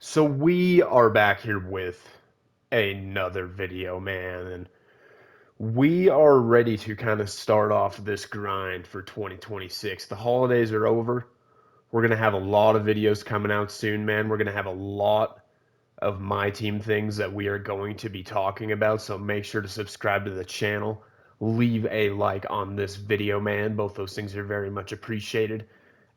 So we are back here with another video, man, and we are ready to kind of start off this grind for 2026. The holidays are over. We're going to have a lot of videos coming out soon, man. We're going to have a lot of my team things that we are going to be talking about, so make sure to subscribe to the channel. Leave a like on this video, man. Both those things are very much appreciated.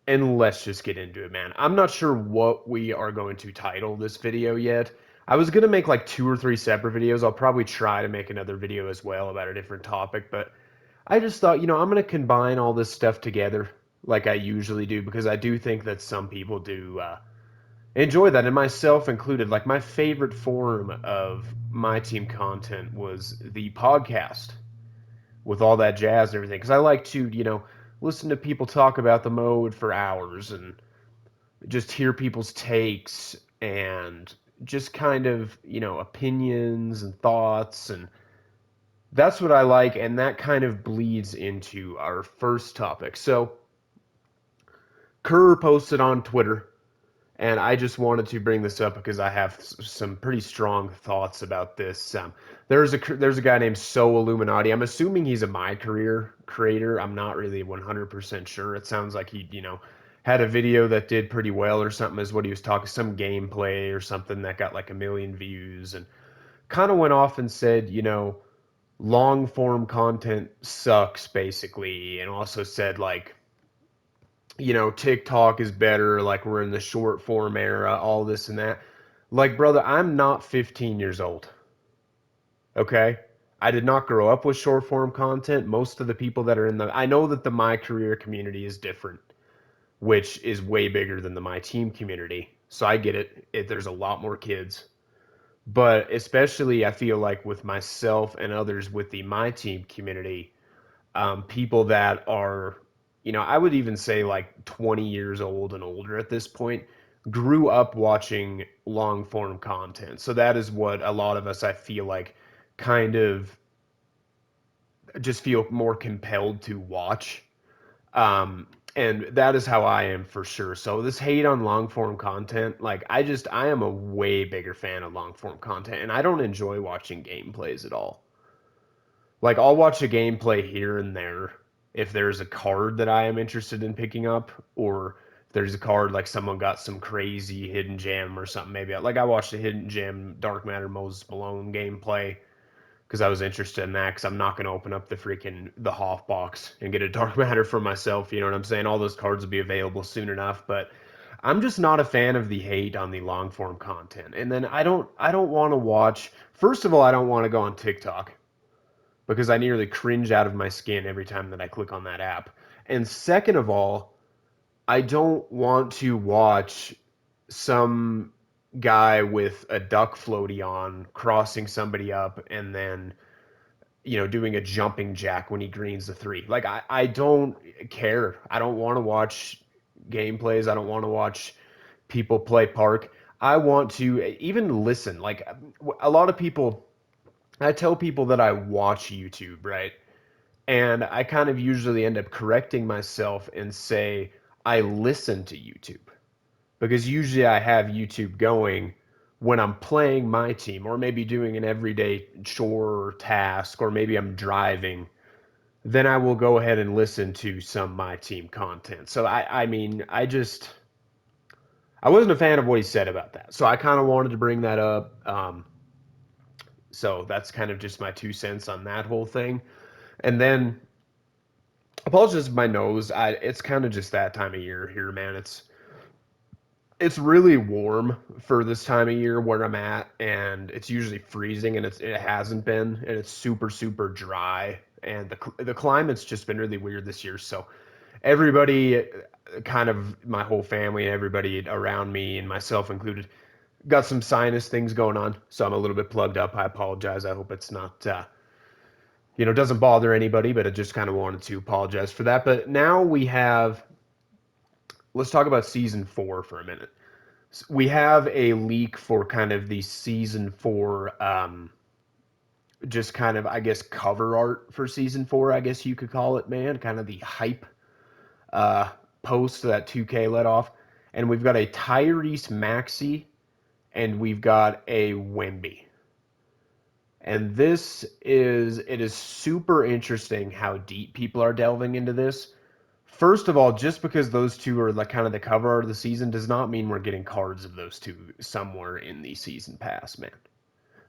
And let's just get into it, man. I'm not sure what we are going to title this video yet. I was going to make like 2 or 3 separate videos. I'll probably try to make another video as well about a different topic, but I just thought, I'm going to combine all this stuff together like I usually do because I do think that some people do enjoy that, and myself included. Like, my favorite form of my team content was the podcast with all that jazz and everything. Because I like to, listen to people talk about the mode for hours and just hear people's takes and just kind of, opinions and thoughts. And that's what I like. And that kind of bleeds into our first topic. So, Kerr posted on Twitter, and I just wanted to bring this up because I have some pretty strong thoughts about this. There's a guy named So Illuminati. I'm assuming he's a My Career creator. I'm not really 100% sure. It sounds like he, had a video that did pretty well or something, is what he was talking, some gameplay or something that got like 1 million views, and kind of went off and said, long form content sucks basically, and also said like, TikTok is better, like we're in the short form era, all this and that. Like, brother, I'm not 15 years old. Okay? I did not grow up with short form content. Most of the people that are I know that the My Career community is different, which is way bigger than the My Team community. So I get it. There's a lot more kids. But especially, I feel like with myself and others with the My Team community, people that are, I would even say like 20 years old and older at this point, grew up watching long form content. So that is what a lot of us, I feel like, kind of just feel more compelled to watch. And that is how I am for sure. So this hate on long form content, like I am a way bigger fan of long form content, and I don't enjoy watching gameplays at all. Like, I'll watch a gameplay here and there if there's a card that I am interested in picking up, or if there's a card like someone got some crazy hidden gem or something. Maybe I watched a hidden gem Dark Matter Moses Malone gameplay because I was interested in that. Because I'm not going to open up the Hoff box and get a Dark Matter for myself. You know what I'm saying? All those cards will be available soon enough, but I'm just not a fan of the hate on the long form content. And then I don't want to watch. First of all, I don't want to go on TikTok because I nearly cringe out of my skin every time that I click on that app. And second of all, I don't want to watch some guy with a duck floaty on crossing somebody up and then, doing a jumping jack when he greens the three. Like, I don't care. I don't want to watch gameplays. I don't want to watch people play park. I want to even listen. Like, a lot of people, I tell people that I watch YouTube, right? And I kind of usually end up correcting myself and say I listen to YouTube because usually I have YouTube going when I'm playing my team or maybe doing an everyday chore or task, or maybe I'm driving. Then I will go ahead and listen to some my team content. So I mean, I wasn't a fan of what he said about that. So I kind of wanted to bring that up. So that's kind of just my 2 cents on that whole thing. And then, apologies for my nose. It's kind of just that time of year here, man. It's really warm for this time of year where I'm at, and it's usually freezing, and it hasn't been, and it's super super dry, and the climate's just been really weird this year. So everybody, kind of my whole family and everybody around me and myself included, got some sinus things going on. So I'm a little bit plugged up. I apologize. I hope it's not doesn't bother anybody, but I just kind of wanted to apologize for that. But now let's talk about season 4 for a minute. We have a leak for kind of the season 4, just kind of, I guess, cover art for season 4, I guess you could call it, man. Kind of the hype uh, post that 2K let off. And we've got a Tyrese Maxey and we've got a Wemby. And it is super interesting how deep people are delving into this. First of all, just because those two are like kind of the cover art of the season does not mean we're getting cards of those two somewhere in the season pass, man.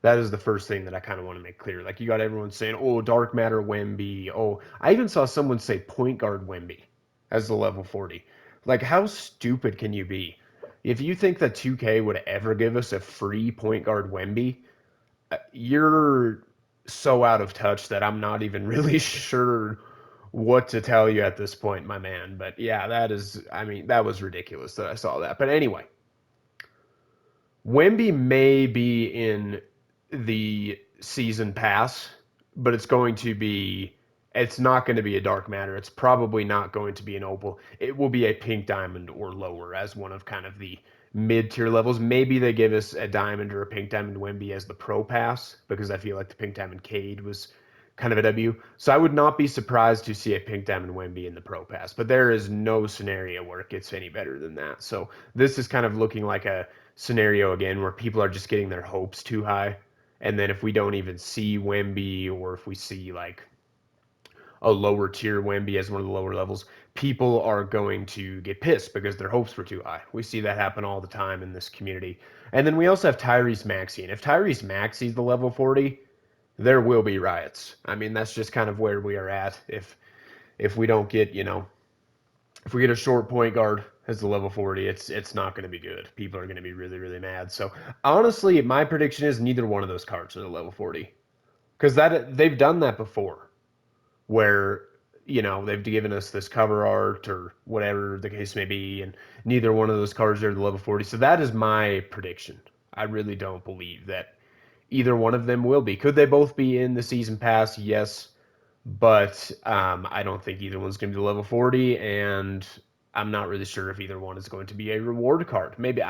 That is the first thing that I kind of want to make clear. Like you got everyone saying, "Oh, Dark Matter Wemby." Oh, I even saw someone say Point Guard Wemby as the level 40. Like how stupid can you be? If you think that 2K would ever give us a free Point Guard Wemby, you're so out of touch that I'm not even really sure what to tell you at this point, my man. But yeah, I mean, that was ridiculous that I saw that. But anyway, Wemby may be in the season pass, but it's not going to be a dark matter. It's probably not going to be an opal. It will be a pink diamond or lower as one of kind of the mid tier levels. Maybe they give us a diamond or a pink diamond Wemby as the pro pass because I feel like the pink diamond Cade was kind of a W. So I would not be surprised to see a pink diamond Wemby in the pro pass, but there is no scenario where it gets any better than that. So this is kind of looking like a scenario again where people are just getting their hopes too high. And then if we don't even see Wemby or if we see like a lower tier Wemby as one of the lower levels, people are going to get pissed because their hopes were too high. We see that happen all the time in this community. And then we also have Tyrese Maxey. And if Tyrese Maxey's the level 40, there will be riots. I mean, that's just kind of where we are at. If we don't get, if we get a short point guard as the level 40, it's not going to be good. People are going to be really, really mad. So honestly, my prediction is neither one of those cards are the level 40. Because they've done that before where they've given us this cover art or whatever the case may be, and neither one of those cards are the level 40. So that is my prediction. I really don't believe that either one of them will be. Could they both be in the season pass? Yes, but I don't think either one's going to be level 40, and I'm not really sure if either one is going to be a reward card. Maybe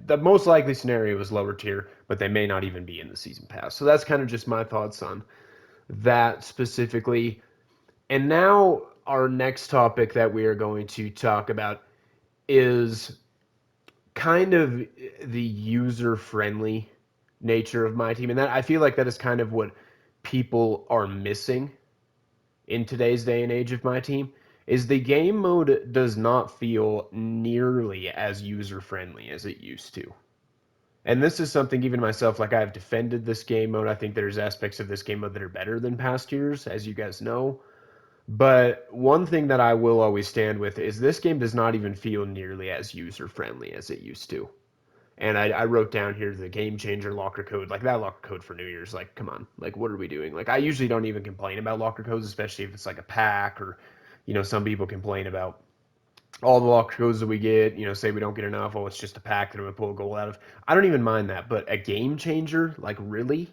the most likely scenario is lower tier, but they may not even be in the season pass. So that's kind of just my thoughts on that specifically. And now our next topic that we are going to talk about is kind of the user-friendly nature of my team, and that I feel like that is kind of what people are missing in today's day and age of my team is the game mode does not feel nearly as user-friendly as it used to. And this is something even myself, like I've defended this game mode. I think there's aspects of this game mode that are better than past years, as you guys know. But one thing that I will always stand with is this game does not even feel nearly as user friendly as it used to. And I wrote down here the game changer locker code, like that locker code for New Year's. Like, come on, like what are we doing? Like, I usually don't even complain about locker codes, especially if it's like a pack or, some people complain about all the locker codes that we get. Say we don't get enough. Oh, it's just a pack that I'm gonna pull a goal out of. I don't even mind that, but a game changer, like really,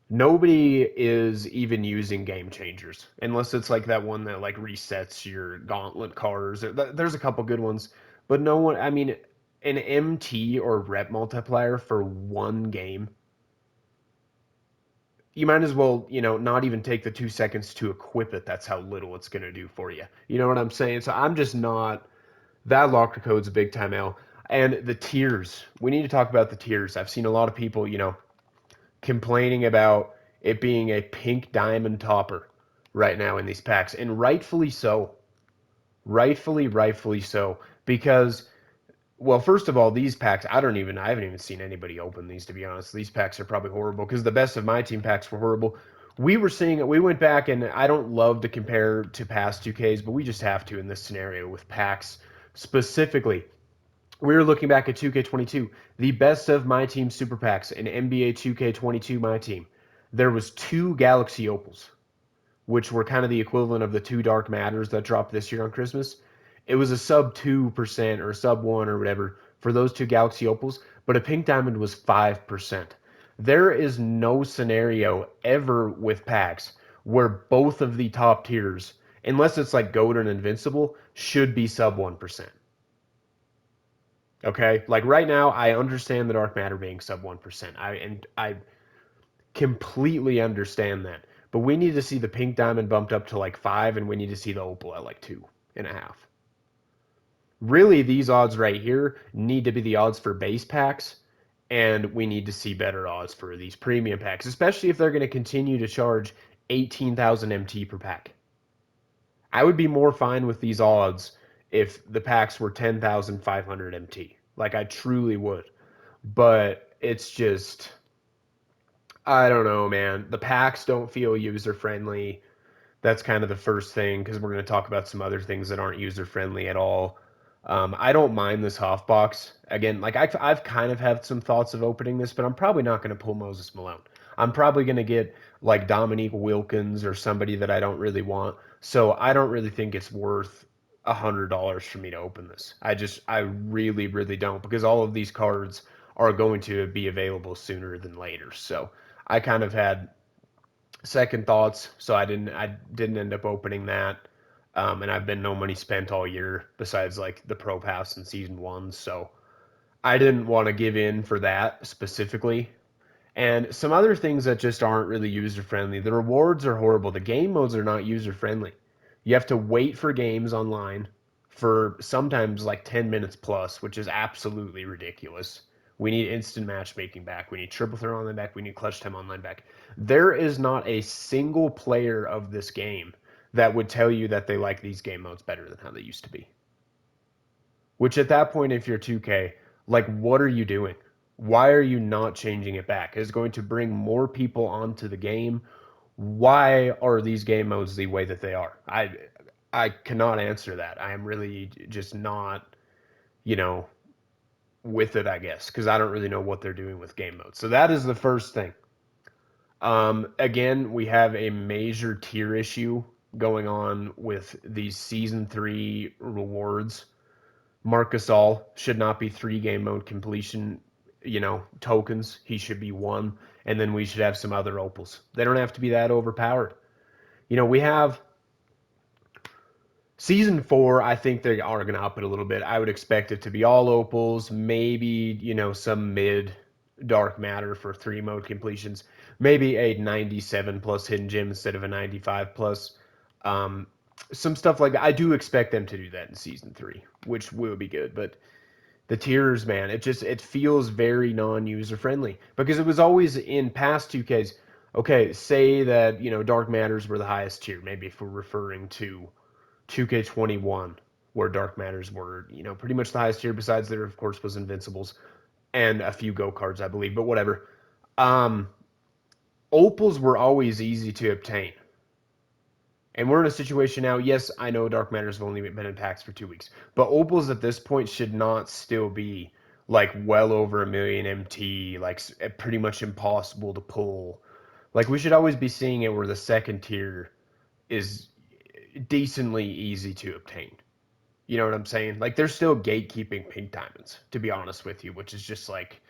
nobody is even using game changers unless it's like that one that like resets your gauntlet cars. There's a couple good ones, but no one. I mean, an MT or rep multiplier for one game, you might as well, not even take the 2 seconds to equip it. That's how little it's gonna do for you. You know what I'm saying? So I'm just not. That locker code's a big time L. And the tiers. We need to talk about the tiers. I've seen a lot of people, complaining about it being a pink diamond topper right now in these packs, and rightfully so. Rightfully so. Because, well, first of all, these packs, I haven't even seen anybody open these, to be honest. These packs are probably horrible because the best of my team packs were horrible. We went back, and I don't love to compare to past 2Ks, but we just have to in this scenario with packs specifically. We were looking back at 2K22, the best of my team super packs in NBA 2K22 my team. There was two Galaxy Opals, which were kind of the equivalent of the two Dark Matters that dropped this year on Christmas. It was a sub 2% or sub 1 or whatever for those two Galaxy Opals, but a Pink Diamond was 5%. There is no scenario ever with packs where both of the top tiers, unless it's like Goat and Invincible, should be sub 1%. Okay, like right now, I understand the dark matter being sub 1%. I completely understand that, but we need to see the pink diamond bumped up to like 5, and we need to see the opal at like 2.5. Really, these odds right here need to be the odds for base packs, And we need to see better odds for these premium packs, especially if they're going to continue to charge 18,000 MT per pack. I would be more fine with these odds if the packs were 10,500 MT. Like, I truly would. But it's just, I don't know, man. The packs don't feel user friendly. That's kind of the first thing, because we're going to talk about some other things that aren't user friendly at all. I don't mind this Hoff box. Again, like I've kind of had some thoughts of opening this, but I'm probably not going to pull Moses Malone. I'm probably going to get like Dominique Wilkins or somebody that I don't really want. So I don't really think it's worth $100 for me to open this. I really, really don't, because all of these cards are going to be available sooner than later. So I kind of had second thoughts, so I didn't end up opening that. And I've been no money spent all year besides like the Pro Pass in season one, so I didn't want to give in for that specifically. And some other things that just aren't really user friendly. The rewards are horrible. The game modes are not user friendly. You have to wait for games online for sometimes like 10 minutes plus, which is absolutely ridiculous. We need instant matchmaking back. We need triple threat online back. We need clutch time online back. There is not a single player of this game that would tell you that they like these game modes better than how they used to be. Which at that point, if you're 2K, like, what are you doing? Why are you not changing it back? It's going to bring more people onto the game. Why are these game modes the way that they are? I cannot answer that. I am really just not, you know, with it, I guess, because I don't really know what they're doing with game modes. So that is the first thing. Again, we have a major tier issue going on with these season 3 rewards. Marc Gasol should not be 3 game mode completion, tokens. He should be 1, and then we should have some other opals. They don't have to be that overpowered. We have season 4. I think they are going to up it a little bit. I would expect it to be all opals, maybe, some mid dark matter for 3 mode completions, maybe a 97 plus hidden gem instead of a 95 plus. Some stuff like that. I do expect them to do that in season 3, which will be good. But the tiers, man, it feels very non-user friendly, because it was always in past 2Ks. Okay, say that dark matters were the highest tier. Maybe if we're referring to 2K21, where dark matters were pretty much the highest tier. Besides, there of course was invincibles and a few go cards, I believe. But whatever. Um, Opals were always easy to obtain. And we're in a situation now, yes, I know Dark Matters have only been in packs for 2 weeks, but Opals at this point should not still be like well over a million MT, like pretty much impossible to pull. Like, we should always be seeing it where the second tier is decently easy to obtain. You know what I'm saying? Like, they're still gatekeeping pink diamonds, to be honest with you, which is just like,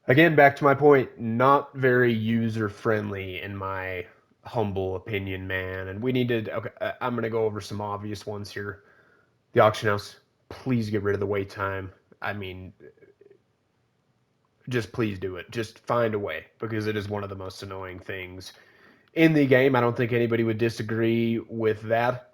again, back to my point, not very user friendly in my humble opinion, man. And we need to. Okay, I'm gonna go over some obvious ones here. The auction house, please get rid of the wait time. I mean, just please do it. Just find a way, because it is one of the most annoying things in the game. I don't think anybody would disagree with that.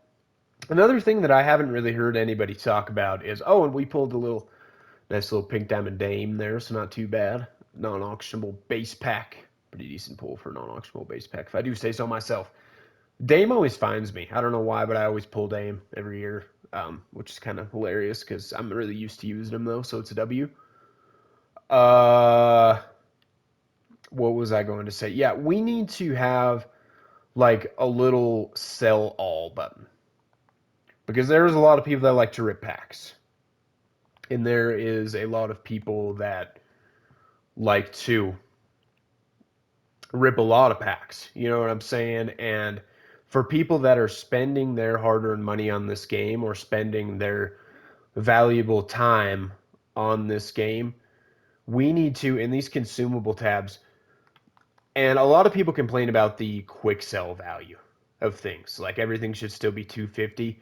Another thing that I haven't really heard anybody talk about is, oh, and we pulled a nice little pink diamond dame there, so not too bad. Non-auctionable base pack. Pretty decent pull for non-auctionable base pack, if I do say so myself. Dame always finds me. I don't know why, but I always pull Dame every year, which is kind of hilarious because I'm really used to using him, though, so it's a W. Uh, what was I going to say? Yeah, we need to have like a little sell all button, because there's a lot of people that like to rip packs, and there is a lot of people that like to rip a lot of packs. You know what I'm saying? And for people that are spending their hard-earned money on this game, or spending their valuable time on this game, we need to, in these consumable tabs, and a lot of people complain about the quick sell value of things. Like, everything should still be 250.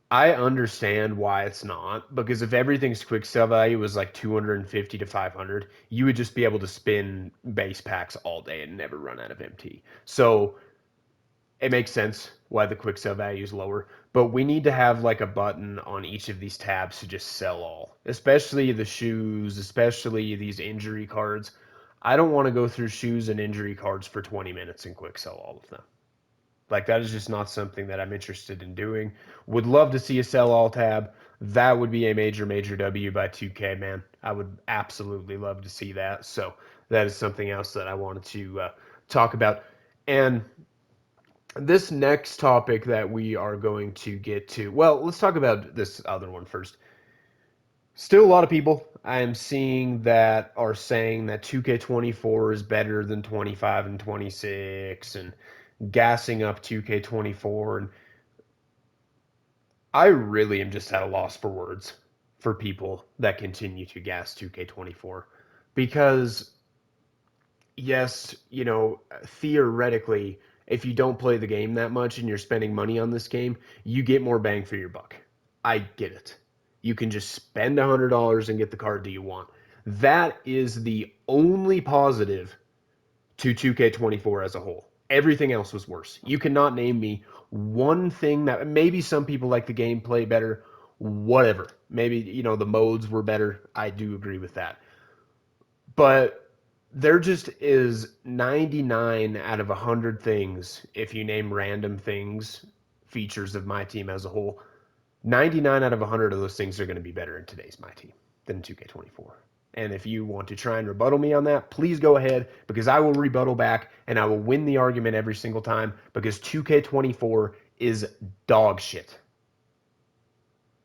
I understand why it's not, because if everything's quick sell value was like 250 to 500, you would just be able to spin base packs all day and never run out of MT. So it makes sense why the quick sell value is lower. But we need to have like a button on each of these tabs to just sell all, especially the shoes, especially these injury cards. I don't want to go through shoes and injury cards for 20 minutes and quick sell all of them. Like that is just not something that I'm interested in doing. Would love to see a sell all tab. That would be a major, major W by 2K, man. I would absolutely love to see that. So that is something else that I wanted to talk about. And this next topic that we are going to get to, well, let's talk about this other one first. Still a lot of people I am seeing that are saying that 2K24 is better than 25 and 26 and gassing up 2K24. And I really am just at a loss for words for people that continue to gas 2K24 because yes, theoretically, if you don't play the game that much and you're spending money on this game, you get more bang for your buck. I get it. You can just spend $100 and get the card that you want. That is the only positive to 2K24 as a whole. Everything else was worse. You cannot name me one thing that maybe some people like the gameplay better, whatever. Maybe, the modes were better. I do agree with that. But there just is 99 out of 100 things, if you name random things, features of my team as a whole, 99 out of 100 of those things are going to be better in today's my team than 2K24. And if you want to try and rebuttal me on that, please go ahead because I will rebuttal back and I will win the argument every single time because 2K24 is dog shit.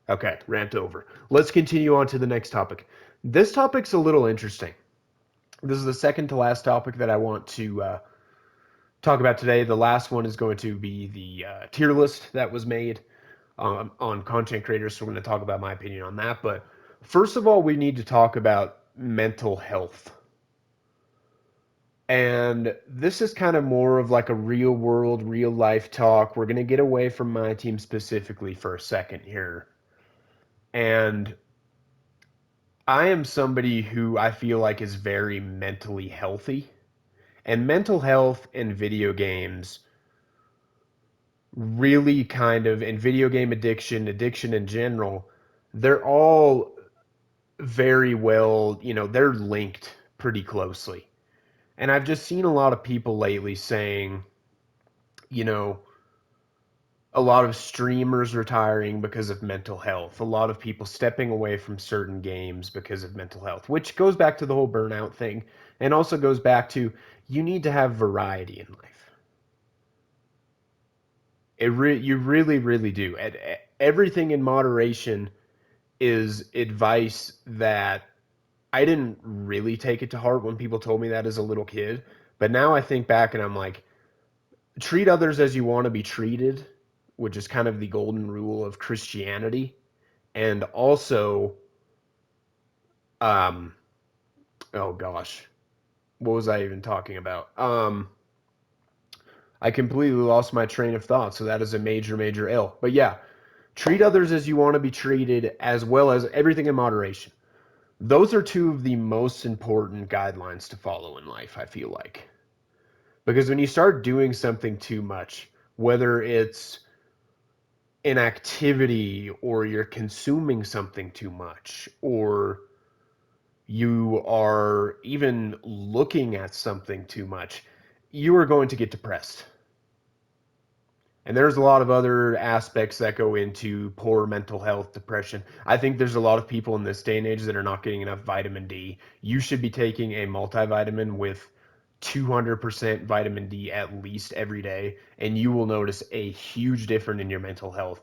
Okay, rant over. Let's continue on to the next topic. This topic's a little interesting. This is the second to last topic that I want to talk about today. The last one is going to be the tier list that was made on content creators. So we're going to talk about my opinion on that. But first of all, we need to talk about mental health. And this is kind of more of like a real world, real life talk. We're going to get away from my team specifically for a second here. And I am somebody who I feel like is very mentally healthy. And mental health in video games really kind of, and video game addiction in general, they're all very well, they're linked pretty closely. And I've just seen a lot of people lately saying, you know, a lot of streamers retiring because of mental health, a lot of people stepping away from certain games because of mental health, which goes back to the whole burnout thing and also goes back to you need to have variety in life. You really, really do. Everything in moderation is advice that I didn't really take it to heart when people told me that as a little kid. But now I think back and I'm like, treat others as you want to be treated, which is kind of the golden rule of Christianity. And also, um, oh gosh, what was I even talking about? I completely lost my train of thought. So that is a major, major ill. But yeah, treat others as you want to be treated, as well as everything in moderation. Those are two of the most important guidelines to follow in life, I feel like. Because when you start doing something too much, whether it's an activity or you're consuming something too much, or you are even looking at something too much, you are going to get depressed. And there's a lot of other aspects that go into poor mental health, depression. I think there's a lot of people in this day and age that are not getting enough vitamin D. You should be taking a multivitamin with 200% vitamin D at least every day, and you will notice a huge difference in your mental health.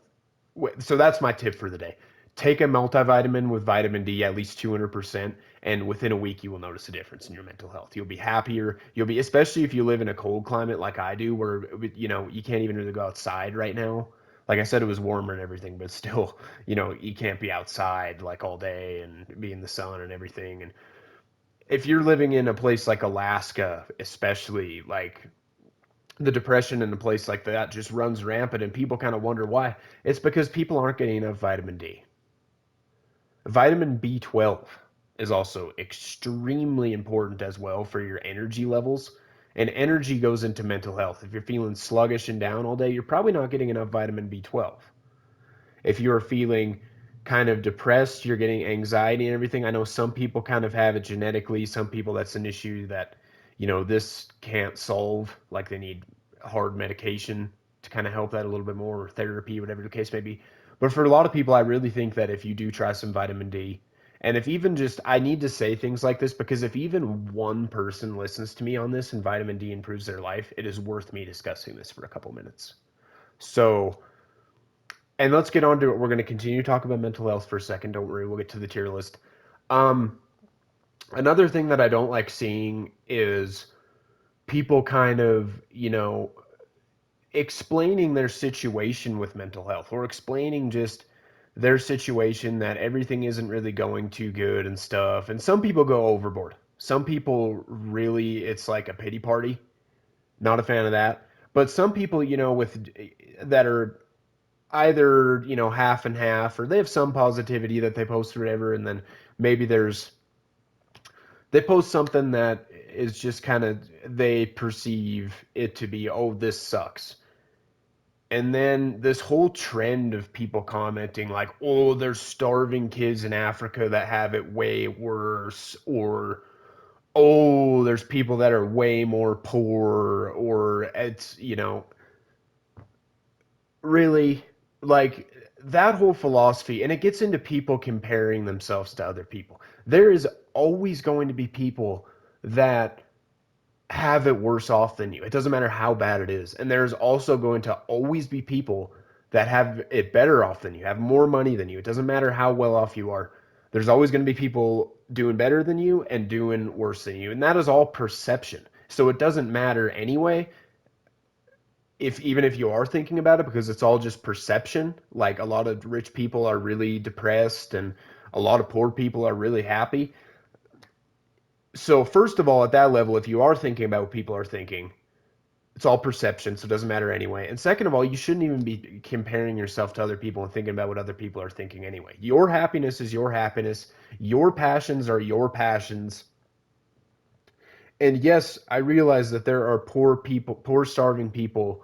So that's my tip for the day. Take a multivitamin with vitamin D at least 200%, and within a week you will notice a difference in your mental health. You'll be happier. You'll be, especially if you live in a cold climate like I do, where you can't even really go outside right now. Like I said, it was warmer and everything, but still, you can't be outside like all day and be in the sun and everything. And if you're living in a place like Alaska, especially, like the depression in a place like that just runs rampant, and people kind of wonder why. It's because people aren't getting enough vitamin D. Vitamin B12 is also extremely important as well for your energy levels. And energy goes into mental health. If you're feeling sluggish and down all day, you're probably not getting enough vitamin B12. If you're feeling kind of depressed, you're getting anxiety and everything. I know some people kind of have it genetically. Some people that's an issue that, this can't solve. Like they need hard medication to kind of help that a little bit more, or therapy, whatever the case may be. But for a lot of people, I really think that if you do try some vitamin D, and if even just, I need to say things like this because if even one person listens to me on this and vitamin D improves their life, it is worth me discussing this for a couple minutes. So, and let's get on to it. We're going to continue to talk about mental health for a second. Don't worry, we'll get to the tier list. Um, Another thing that I don't like seeing is people kind of, explaining their situation with mental health or explaining just their situation that everything isn't really going too good and stuff. And some people go overboard. Some people really, it's like a pity party. Not a fan of that. But some people, with that are either, half and half, or they have some positivity that they post or whatever, and then maybe they post something that is just kind of, they perceive it to be, oh, this sucks. And then this whole trend of people commenting like, oh, there's starving kids in Africa that have it way worse, or oh, there's people that are way more poor, or it's, really, like that whole philosophy, and it gets into people comparing themselves to other people. There is always going to be people that have it worse off than you. It doesn't matter how bad it is. And there's also going to always be people that have it better off than you, have more money than you. It doesn't matter how well off you are. There's always going to be people doing better than you and doing worse than you. And that is all perception. So it doesn't matter anyway, if even if you are thinking about it, because it's all just perception. Like a lot of rich people are really depressed and a lot of poor people are really happy. So first of all, at that level, if you are thinking about what people are thinking, it's all perception, so it doesn't matter anyway. And second of all, you shouldn't even be comparing yourself to other people and thinking about what other people are thinking anyway. Your happiness is your happiness. Your passions are your passions. And yes, I realize that there are poor people, poor starving people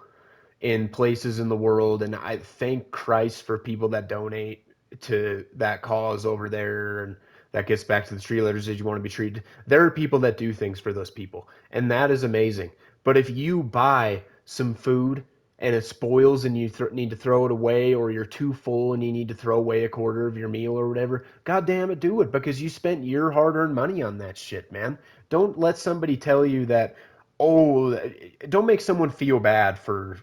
in places in the world, and I thank Christ for people that donate to that cause over there, and that gets back to the tree letters as you want to be treated. There are people that do things for those people, and that is amazing. But if you buy some food and it spoils and you need to throw it away, or you're too full and you need to throw away a quarter of your meal or whatever, god damn it, do it, because you spent your hard-earned money on that shit, man. Don't let somebody tell you that, oh, don't make someone feel bad for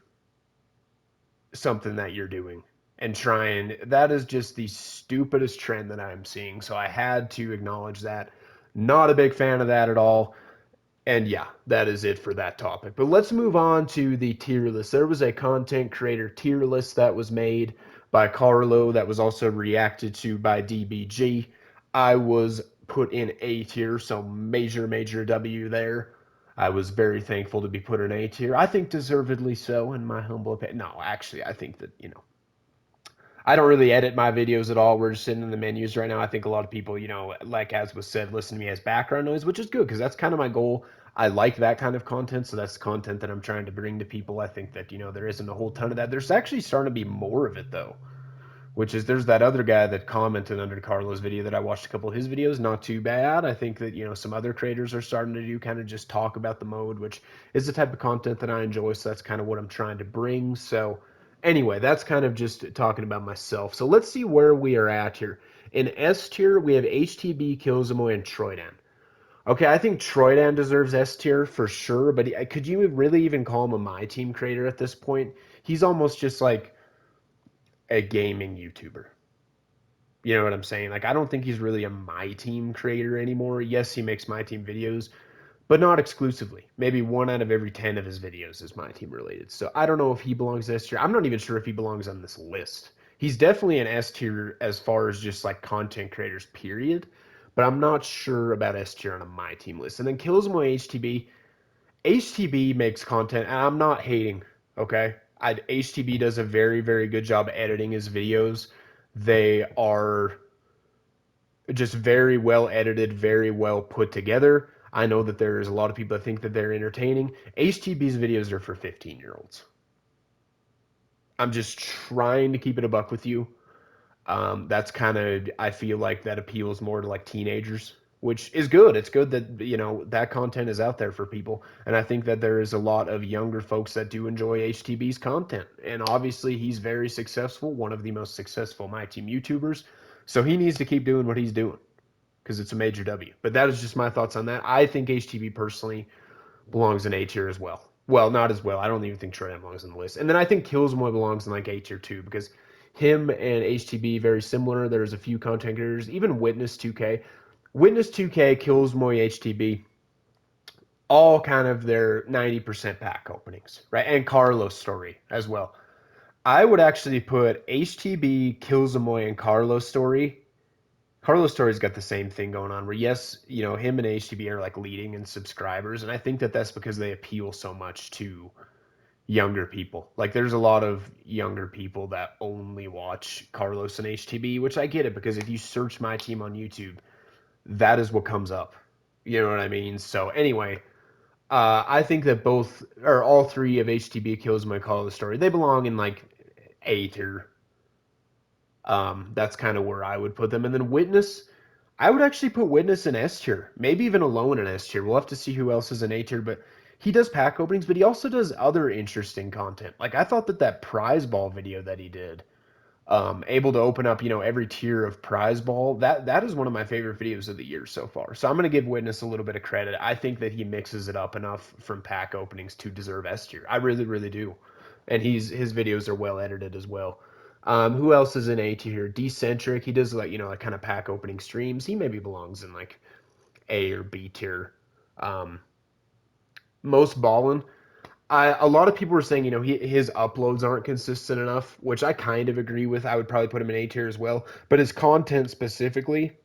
something that you're doing and trying. That is just the stupidest trend that I'm seeing. So I had to acknowledge that. Not a big fan of that at all. And yeah, that is it for that topic. But let's move on to the tier list. There was a content creator tier list that was made by Carlo that was also reacted to by DBG. I was put in A tier, so major, major W there. I was very thankful to be put in A tier. I think deservedly so, in my humble opinion. No, actually, I think that, I don't really edit my videos at all. We're just sitting in the menus right now. I think a lot of people, like as was said, listen to me as background noise, which is good because that's kind of my goal. I like that kind of content, so that's the content that I'm trying to bring to people. I think that, there isn't a whole ton of that. There's actually starting to be more of it though, which is there's that other guy that commented under Carlos' video that I watched a couple of his videos. Not too bad. I think that, some other creators are starting to do kind of just talk about the mode, which is the type of content that I enjoy. So that's kind of what I'm trying to bring. So anyway, that's kind of just talking about myself. So let's see where we are at here. In S tier, we have HTB, Killzamoy, and Troydan. Okay, I think Troydan deserves S tier for sure, but could you really even call him a Myteam creator at this point? He's almost just like a gaming YouTuber. You know what I'm saying? Like, I don't think he's really a Myteam creator anymore. Yes, he makes Myteam videos, but not exclusively. Maybe 1 out of every 10 of his videos is Myteam related. So I don't know if he belongs to S tier. I'm not even sure if he belongs on this list. He's definitely an S tier as far as just like content creators, period. But I'm not sure about S tier on a Myteam list. And then Killsmoy HTB. HTB makes content, and I'm not hating, okay? HTB does a very, very good job editing his videos. They are just very well edited, very well put together. I know that there's a lot of people that think that they're entertaining. HTB's videos are for 15-year-olds. I'm just trying to keep it a buck with you. That's kind of, I feel like that appeals more to like teenagers, which is good. It's good that, that content is out there for people. And I think that there is a lot of younger folks that do enjoy HTB's content. And obviously, he's very successful, one of the most successful My Team YouTubers. So he needs to keep doing what he's doing because it's a major W. But that is just my thoughts on that. I think HTB personally belongs in A tier as well. Well, not as well. I don't even think Troyan belongs on the list. And then I think Killsmoy belongs in like A tier too, because him and HTB very similar. There's a few content creators, even Witness 2K. Witness 2K, Killsmoy, HTB, all kind of their 90% pack openings, right? And Carlos Story as well. I would actually put HTB, Killsmoy, and Carlos Story. Carlos Story's got the same thing going on where, yes, him and HTB are like leading in subscribers. And I think that that's because they appeal so much to younger people. Like there's a lot of younger people that only watch Carlos and HTB, which I get it because if you search My Team on YouTube, that is what comes up. You know what I mean? So anyway, I think that both or all three of HTB Kills My Carlos Story, they belong in like A tier. That's kind of where I would put them. And then Witness, I would actually put Witness in S tier, maybe even alone in S tier. We'll have to see who else is in A tier, but he does pack openings, but he also does other interesting content. Like I thought that prize ball video that he did, able to open up, every tier of prize ball, that is one of my favorite videos of the year so far. So I'm gonna give Witness a little bit of credit. I think that he mixes it up enough from pack openings to deserve S tier. I really, really do. And his videos are well edited as well. Who else is in A tier? Decentric. He does like kind of pack opening streams. He maybe belongs in like A or B tier. Um, Most ballin'. A lot of people were saying, his uploads aren't consistent enough, which I kind of agree with. I would probably put him in A tier as well. But his content specifically,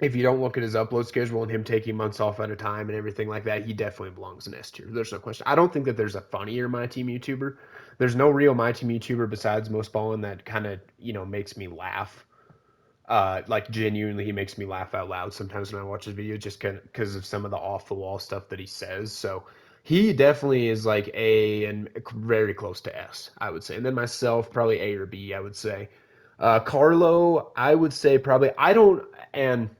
if you don't look at his upload schedule and him taking months off at a time and everything like that, he definitely belongs in S tier. There's no question. I don't think that there's a funnier My Team YouTuber. There's no real My Team YouTuber besides Most Ballin that kind of, makes me laugh. Like genuinely, he makes me laugh out loud sometimes when I watch his video, just because of some of the off the wall stuff that he says. So he definitely is like A and very close to S, I would say. And then myself, probably A or B, I would say. Carlo, I would say probably I don't and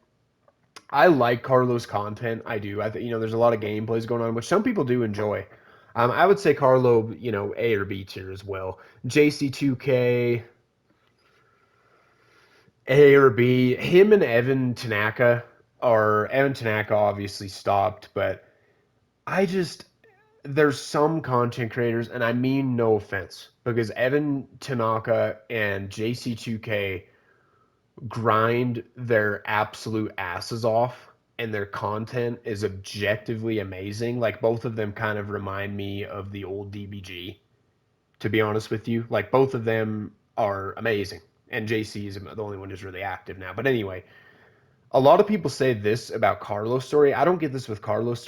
I like Carlo's content. I do. I think there's a lot of gameplays going on, which some people do enjoy. I would say Carlo, A or B tier as well. JC2K, A or B. Him and Evan Tanaka obviously stopped, but I just there's some content creators, and I mean no offense, because Evan Tanaka and JC2K grind their absolute asses off, and their content is objectively amazing. Like both of them kind of remind me of the old DBG, to be honest with you. Like both of them are amazing, and JC is the only one who's really active now. But anyway, a lot of people say this about Carlos Story. I don't get this with Carlos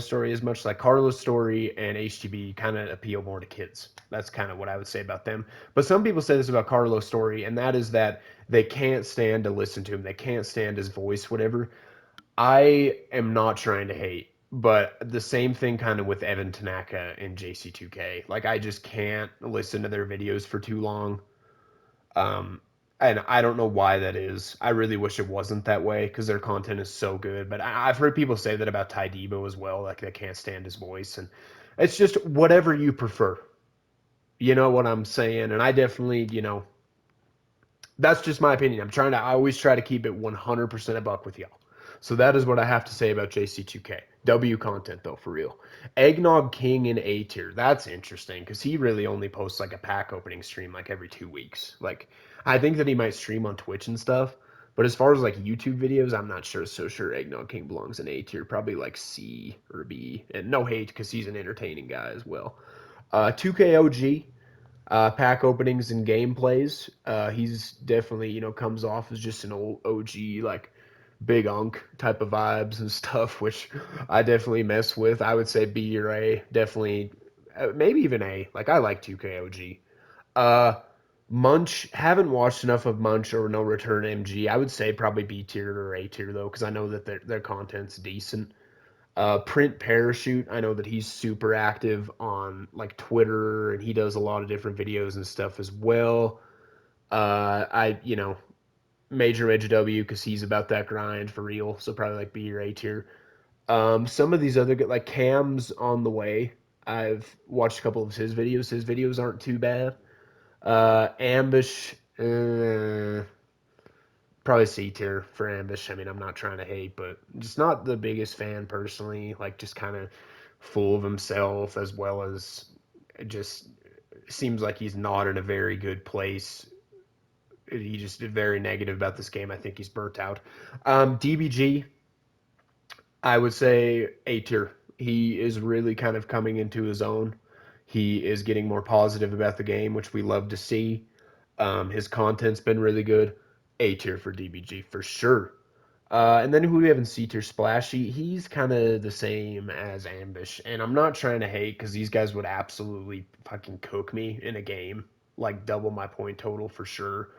Story as much. Like Carlos Story and HTB kind of appeal more to kids. That's kind of what I would say about them. But some people say this about Carlos Story, and that is that they can't stand to listen to him. They can't stand his voice, whatever. I am not trying to hate, but the same thing kind of with Evan Tanaka and JC2K. Like I just can't listen to their videos for too long. Um, and I don't know why that is. I really wish it wasn't that way because their content is so good. But I've heard people say that about Ty Debo as well. Like they can't stand his voice, and it's just whatever you prefer. You know what I'm saying? And I definitely, that's just my opinion. I always try to keep it 100% a buck with y'all. So that is what I have to say about JC2K. W content though, for real. Eggnog King in A tier. That's interesting because he really only posts like a pack opening stream like every 2 weeks. Like I think that he might stream on Twitch and stuff. But as far as like YouTube videos, I'm not so sure Eggnog King belongs in A tier. Probably like C or B. And no hate because he's an entertaining guy as well. 2KOG, pack openings and gameplays. He's definitely, comes off as just an old OG, like big unk type of vibes and stuff, which I definitely mess with. I would say B or A, definitely, maybe even A. Like I like 2KOG. Uh, Munch, haven't watched enough of Munch or No Return MG. I would say probably B tier or A tier though, because I know that their content's decent. Print Parachute, I know that he's super active on like Twitter and he does a lot of different videos and stuff as well. I Major W because he's about that grind for real. So probably like B or A tier. Some of these other like Cam's on the way. I've watched a couple of his videos. His videos aren't too bad. Ambush, probably C tier for Ambush. I mean, I'm not trying to hate, but just not the biggest fan personally. Like, just kind of full of himself, as well as just seems like he's not in a very good place. He just very negative about this game. I think he's burnt out. DBG, I would say A tier. He is really kind of coming into his own. He is getting more positive about the game, which we love to see. His content's been really good. A tier for DBG for sure. And then who we have in C tier? Splashy. He's kind of the same as Ambush, and I'm not trying to hate because these guys would absolutely fucking cook me in a game, like double my point total for sure.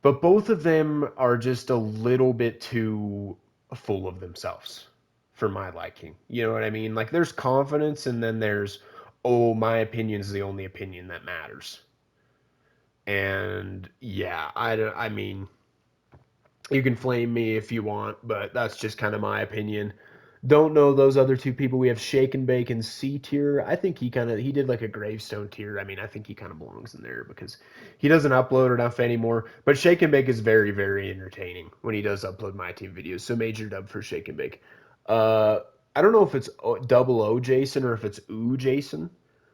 But both of them are just a little bit too full of themselves for my liking. You know what I mean? Like there's confidence, and then there's, oh, my opinion is the only opinion that matters. And yeah, I mean, you can flame me if you want, but that's just kind of my opinion. Don't know those other two people. We have Shake and Bake and C tier. I think he did like a gravestone tier. I mean, I think he kind of belongs in there because he doesn't upload enough anymore. But Shake and Bake is very, very entertaining when he does upload my team videos. So major dub for Shake and Bake. Uh, I don't know if it's double O Jason or if it's Ooh Jason,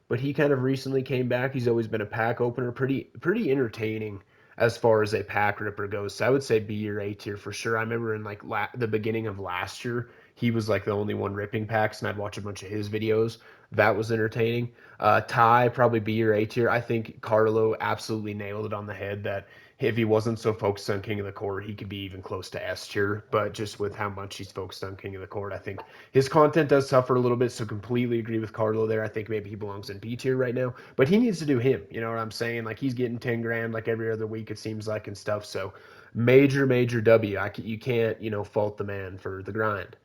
but he kind of recently came back. He's always been a pack opener, pretty entertaining as far as a pack ripper goes. So I would say B or A tier for sure. I remember in like the beginning of last year, he was like the only one ripping packs, and I'd watch a bunch of his videos. That was entertaining. Ty, probably B or A tier. I think Carlo absolutely nailed it on the head that if he wasn't so focused on King of the Court, he could be even close to S tier. But just with how much he's focused on King of the Court, I think his content does suffer a little bit. So completely agree with Carlo there. I think maybe he belongs in B tier right now, but he needs to do him. You know what I'm saying? Like he's getting 10 grand like every other week it seems like and stuff. So major W. You can't fault the man for the grind.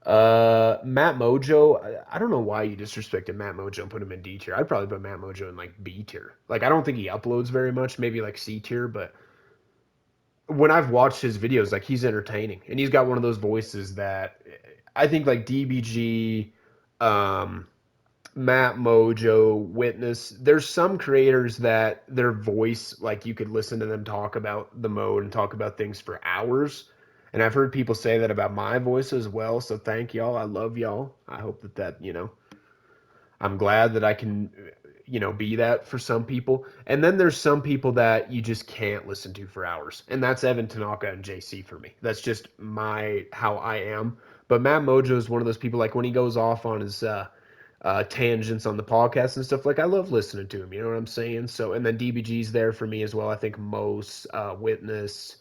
Matt Mojo, I don't know why you disrespected Matt Mojo and put him in D tier. I'd probably put Matt Mojo in like B tier. Like I don't think he uploads very much, maybe like C tier, but when I've watched his videos, like he's entertaining and he's got one of those voices that I think like DBG, um, Matt Mojo, Witness. There's some creators that their voice, like you could listen to them talk about the mode and talk about things for hours. And I've heard people say that about my voice as well. So thank y'all. I love y'all. I hope that I'm glad that I can, be that for some people. And then there's some people that you just can't listen to for hours. And that's Evan Tanaka and JC for me. That's just how I am. But Matt Mojo is one of those people, like when he goes off on his tangents on the podcast and stuff, like I love listening to him. You know what I'm saying? So, and then DBG's there for me as well. I think Mos, Witness,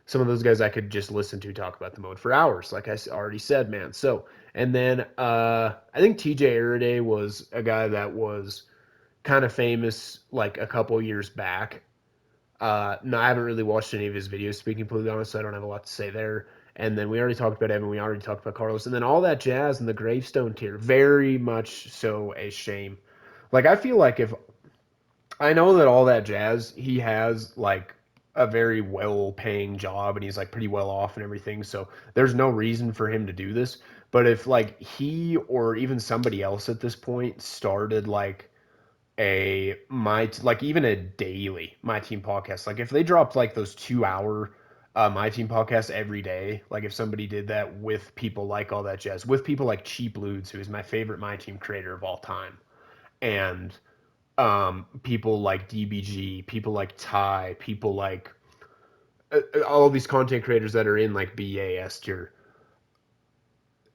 some of those guys I could just listen to talk about the mode for hours, like I already said, man. So, and then I think TJ Araday was a guy that was kind of famous like a couple years back. No, I haven't really watched any of his videos, speaking completely honest, so I don't have a lot to say there. And then we already talked about Evan, we already talked about Carlos, and then all that jazz and the gravestone tier, very much so a shame. Like I feel like if I know that all that jazz, he has like a very well paying job and he's like pretty well off and everything. So there's no reason for him to do this. But if like he or even somebody else at this point started like like even a daily my team podcast, like if they dropped like those 2 hour my team podcasts every day, like if somebody did that with people like all that jazz, with people like Cheap Ludes, who is my favorite my team creator of all time, and people like DBG, people like Ty, people like all these content creators that are in like BAS tier,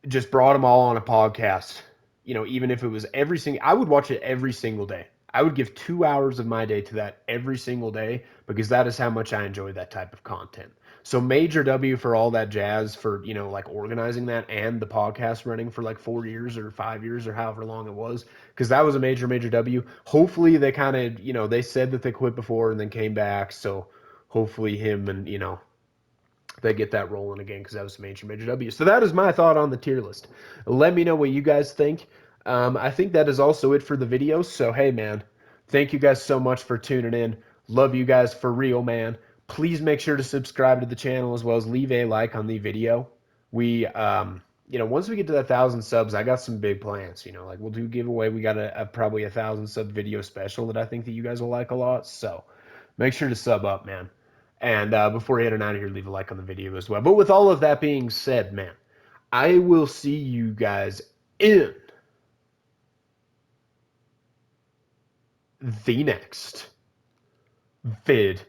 just brought them all on a podcast. Even if it was I would watch it every single day. I would give 2 hours of my day to that every single day because that is how much I enjoy that type of content. So major W for all that jazz for, like organizing that and the podcast running for like 4 years or 5 years or however long it was, because that was a major W. Hopefully they kind of, they said that they quit before and then came back. So hopefully him and, they get that rolling again because that was a major W. So that is my thought on the tier list. Let me know what you guys think. I think that is also it for the video. So hey man, thank you guys so much for tuning in. Love you guys for real, man. Please make sure to subscribe to the channel as well as leave a like on the video. We, once we get to that 1,000 subs, I got some big plans. Like we'll do giveaway. We got a probably 1,000 sub video special that I think that you guys will like a lot. So make sure to sub up, man. And before heading out of here, leave a like on the video as well. But with all of that being said, man, I will see you guys in the next vid.